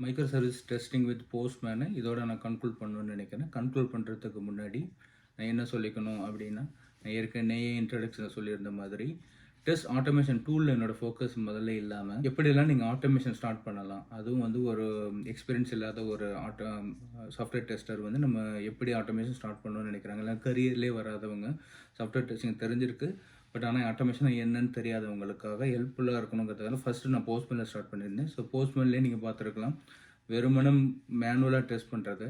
Micro service testing with போஸ்ட்மேனை இதோட நான் conclude பண்ணணும்னு நினைக்கிறேன். கன்க்ளூட் பண்ணுறதுக்கு முன்னாடி நான் என்ன சொல்லிக்கணும் அப்படின்னா, நான் ஏற்கனவே இன்ட்ரடக்ஷனில் சொல்லியிருந்த மாதிரி டெஸ்ட் ஆட்டோமேஷன் டூலில் என்னோடய ஃபோக்கஸ் முதல்ல இல்லாமல் எப்படியெல்லாம் நீங்கள் ஆட்டோமேஷன் ஸ்டார்ட் பண்ணலாம், அதுவும் வந்து ஒரு எக்ஸ்பீரியன்ஸ் இல்லாத ஒரு சாஃப்ட்வேர் டெஸ்டர் வந்து நம்ம எப்படி ஆட்டோமேஷன் ஸ்டார்ட் பண்ணணும்னு நினைக்கிறாங்க. இல்லை கரியர்லேயே வராதவங்க சாஃப்ட்வேர் டெஸ்டிங் தெரிஞ்சிருக்கு, பட் ஆனால் ஆட்டோமேஷன் என்னன்னு தெரியாதவங்களுக்காக ஹெல்ப்ஃபுல்லாக இருக்கணுங்கிறதுக்காக ஃபஸ்ட்டு நான் போஸ்ட்மேனில் ஸ்டார்ட் பண்ணியிருந்தேன். ஸோ போஸ்ட்மேன்லேயே நீங்கள் பார்த்துருக்கலாம், வெறுமனம் மேனுவலாக டெஸ்ட் பண்ணுறது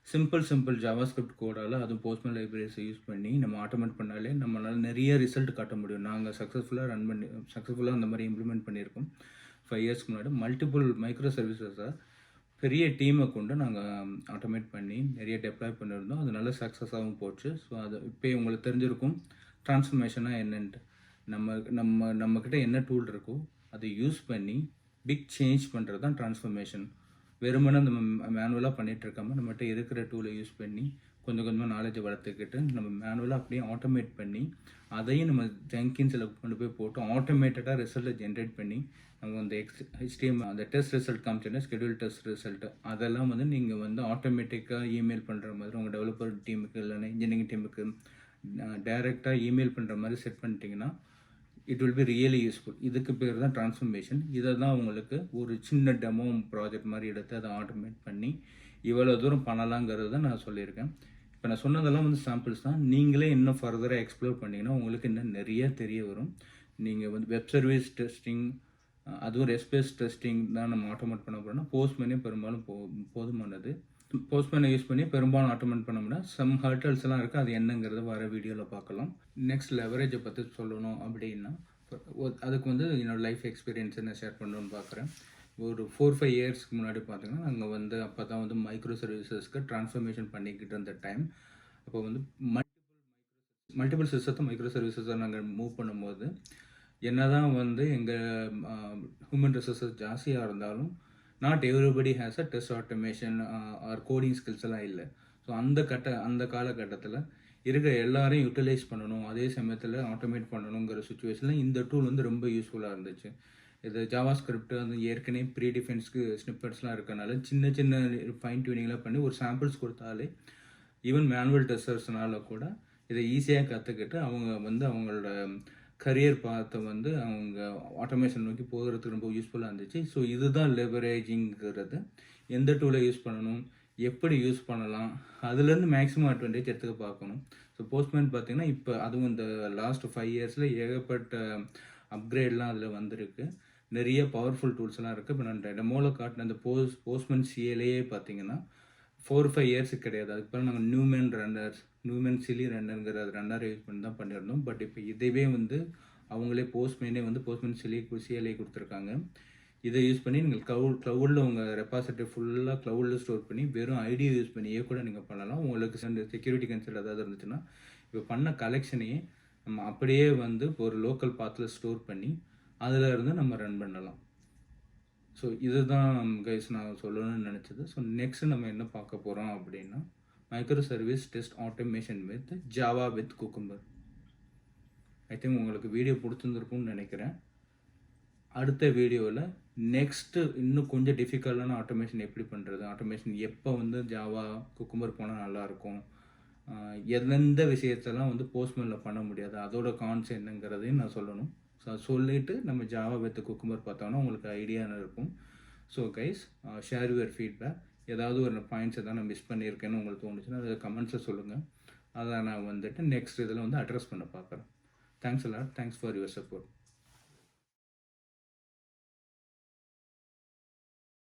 சிம்பிள் ஜாவாஸ்கிரிப்ட் கோடால் அதுவும் போஸ்ட்மேன் லைப்ரரிஸை யூஸ் பண்ணி நம்ம ஆட்டோமேட் பண்ணாலே நம்மளால் நிறைய ரிசல்ட் காட்ட முடியும். நாங்கள் சக்ஸஸ்ஃபுல்லாக அந்த மாதிரி இம்ப்ளிமெண்ட் பண்ணியிருக்கோம் 5 இயர்ஸ்க்கு முன்னாடி. மல்டிபிள் மைக்ரோ சர்வீசஸை பெரிய டீமை கொண்டு நாங்கள் ஆட்டோமேட் பண்ணி நிறைய டெப்ளாய் பண்ணியிருந்தோம். அது நல்ல சக்ஸஸாகவும் போச்சு. ஸோ அது இப்போ உங்களுக்கு தெரிஞ்சிருக்கும் ட்ரான்ஸ்ஃபர்மேஷனாக என்னென்ட்டு. நம்மக்கிட்ட என்ன டூல் இருக்கோ அதை யூஸ் பண்ணி பிக் சேஞ்ச் பண்ணுறது தான் ட்ரான்ஸ்ஃபர்மேஷன். வெறுமனே நம்ம மேனுவலாக பண்ணிகிட்டு இருக்காமல் நம்மகிட்ட இருக்கிற டூலை யூஸ் பண்ணி கொஞ்சம் கொஞ்சமாக நாலேஜை வளர்த்துக்கிட்டு நம்ம மேனுவலாக அப்படியே ஆட்டோமேட் பண்ணி அதையும் நம்ம ஜங்கின்ஸில் கொண்டு போய் போட்டு ஆட்டோமேட்டடாக ரிசல்ட்டை ஜென்ரேட் பண்ணி நம்ம அந்த அந்த டெஸ்ட் ரிசல்ட் காமிச்சோன்னா ஸ்கெடியூல் டெஸ்ட் ரிசல்ட்டு அதெல்லாம் வந்து நீங்கள் வந்து ஆட்டோமேட்டிக்காக இமெயில் பண்ணுற மாதிரி உங்கள் டெவலப்பர் டீமுக்கு இல்லைன்னா இன்ஜினியரிங் டீமுக்கு டைரெக்டாக இமெயில் பண்ணுற மாதிரி செட் பண்ணிட்டீங்கன்னா it will be really useful. இதுக்கு பேர் தான் ட்ரான்ஸ்ஃபர்மேஷன். இதை தான் உங்களுக்கு ஒரு சின்ன டெமோ ப்ராஜெக்ட் மாதிரி எடுத்து அதை ஆட்டோமேட் பண்ணி இவ்வளோ தூரம் பண்ணலாங்கிறது தான் நான் சொல்லியிருக்கேன். இப்போ நான் சொன்னதெல்லாம் வந்து சாம்பிள்ஸ் தான். நீங்களே இன்னும் ஃபர்தராக எக்ஸ்ப்ளோர் பண்ணிங்கன்னா உங்களுக்கு இன்னும் நிறைய தெரிய வரும். நீங்கள் வந்து வெப் சர்வீஸ் டெஸ்டிங், அதுவும் ரெஸ்பேஸ் டெஸ்டிங் தான் நம்ம ஆட்டோமேட் பண்ண போகிறோம்னா போஸ்ட்மேனே பெரும்பாலும் போதுமானது. போஸ்ட்மேனை யூஸ் பண்ணி பெரும்பாலும் ஆட்டோமேட் பண்ண முடியாது. சம் ஹர்டல்ஸ் எல்லாம் இருக்குது, அது என்னங்கிறத வர வீடியோவில் பார்க்கலாம். நெக்ஸ்ட் லெவரேஜை பற்றி சொல்லணும் அப்படின்னா அதுக்கு வந்து என்னோடய லைஃப் எக்ஸ்பீரியன்ஸை நான் ஷேர் பண்ணணும்னு பார்க்குறேன். ஒரு 4-5 இயர்ஸ்க்கு முன்னாடி பார்த்தீங்கன்னா நாங்கள் வந்து அப்போ தான் வந்து மைக்ரோ சர்வீசஸ்க்கு ட்ரான்ஸ்ஃபர்மேஷன் பண்ணிக்கிட்டு இருந்த டைம். அப்போ வந்து மல்டிபிள் சிஸ்டத்தை மைக்ரோ சர்வீசஸை நாங்கள் மூவ் பண்ணும்போது என்ன தான் வந்து எங்கள் ஹியூமன் ரிசோர்ஸஸ் ஜாஸ்தியாக இருந்தாலும் not everybody has a test automation or coding skills எல்லாம் இல்லை. ஸோ அந்த காலகட்டத்தில் இருக்கிற எல்லாரையும் யூட்டிலைஸ் பண்ணணும், அதே சமயத்தில் ஆட்டோமேட் பண்ணணுங்கிற சுச்சுவேஷனில் இந்த டூல் வந்து ரொம்ப யூஸ்ஃபுல்லாக இருந்துச்சு. இது ஜாவா ஸ்கிரிப்ட் வந்து ஏற்கனவே ப்ரீ டிஃபென்ஸ்க்கு ஸ்னிப்பெட்ஸ்லாம் இருக்கனால சின்ன சின்ன ஃபைன் டியூனிங்லாம் பண்ணி ஒரு சாம்பிள்ஸ் கொடுத்தாலே ஈவன் மேனுவல் டெஸ்டர்ஸ்னால கூட இதை ஈஸியாக கற்றுக்கிட்டு அவங்க வந்து அவங்களோட கரியர் பார்த்து வந்து அவங்க ஆட்டோமேஷன் நோக்கி போகிறதுக்கு ரொம்ப யூஸ்ஃபுல்லாக இருந்துச்சு. ஸோ இதுதான் லெவரேஜிங்கிறது. எந்த டூலை யூஸ் பண்ணணும், எப்படி யூஸ் பண்ணலாம், அதுலேருந்து மேக்ஸிமம் அட்வான்டேஜ் எடுத்துக்க பார்க்கணும். ஸோ போஸ்ட்மேன் பார்த்தீங்கன்னா இப்போ அதுவும் இந்த லாஸ்ட் 5 இயர்ஸில் ஏகப்பட்ட அப்கிரேட்லாம் அதில் வந்திருக்கு. நிறைய பவர்ஃபுல் டூல்ஸ்லாம் இருக்குது. இப்போ நான் டெமோவில் காட்டின அந்த போஸ்ட்மேன் சிஎல்ஏயே பார்த்தீங்கன்னா 4-5 இயர்ஸுக்கு கிடையாது. அதுக்கப்புறம் நாங்கள் நியூமன் சிலி ரன்னருங்கிற ரன்னரை யூஸ் பண்ணி தான் பண்ணியிருந்தோம். பட் இப்போ இதுவே வந்து அவங்களே போஸ்ட்மேன் சிஎல்ஏ கொடுத்துருக்காங்க. இதை யூஸ் பண்ணி நீங்கள் க்ளவுடில் உங்கள் ரெபாசிட்டரி ஃபுல்லாக க்ளவுடில் ஸ்டோர் பண்ணி வெறும் ஐடியை யூஸ் பண்ணியே கூட நீங்கள் பண்ணலாம். உங்களுக்கு செக்யூரிட்டி கன்சர்ன் ஏதாவது இருந்துச்சுன்னா இப்போ பண்ண கலெக்ஷனையே நம்ம அப்படியே வந்து ஒரு லோக்கல் பாத்தில் ஸ்டோர் பண்ணி அதில் இருந்து நம்ம ரன் பண்ணலாம். ஸோ இதுதான் கைஸ் நான் சொல்லணும்னு நினச்சது. ஸோ நெக்ஸ்ட் நம்ம என்ன பார்க்க போகிறோம் அப்படின்னா micro service test automation with Java with cucumber. I think உங்களுக்கு வீடியோ பிடிச்சிருந்துருக்கும்னு நினைக்கிறேன். அடுத்த வீடியோவில் நெக்ஸ்ட்டு இன்னும் கொஞ்சம் டிஃபிகல்ட்டான ஆட்டோமேஷன் எப்படி பண்ணுறது, ஆட்டோமேஷன் எப்போ வந்து ஜாவா குக்கும்பர் போனால் நல்லாயிருக்கும், எந்தெந்த விஷயத்தெல்லாம் வந்து போஸ்ட்மேனில் பண்ண முடியாது, அதோட கான்ஸ் என்னங்கிறதையும் நான் சொல்லணும். ஸோ சொல்லிவிட்டு நம்ம ஜாவா வித் குக்கும்பர் பார்த்தோன்னா உங்களுக்கு ஐடியா இருக்கும். So guys, share your feedback. ஏதாவது ஒரு பாயிண்ட்ஸ் எதாவது நான் மிஸ் பண்ணியிருக்கேன்னு உங்களுக்கு தோணுச்சுன்னா அதை கமெண்ட்ஸை சொல்லுங்கள். அதை நான் வந்துட்டு நெக்ஸ்ட் இதில் வந்து அட்ரஸ் பண்ண பார்க்குறேன். Thanks a lot. Thanks for your support.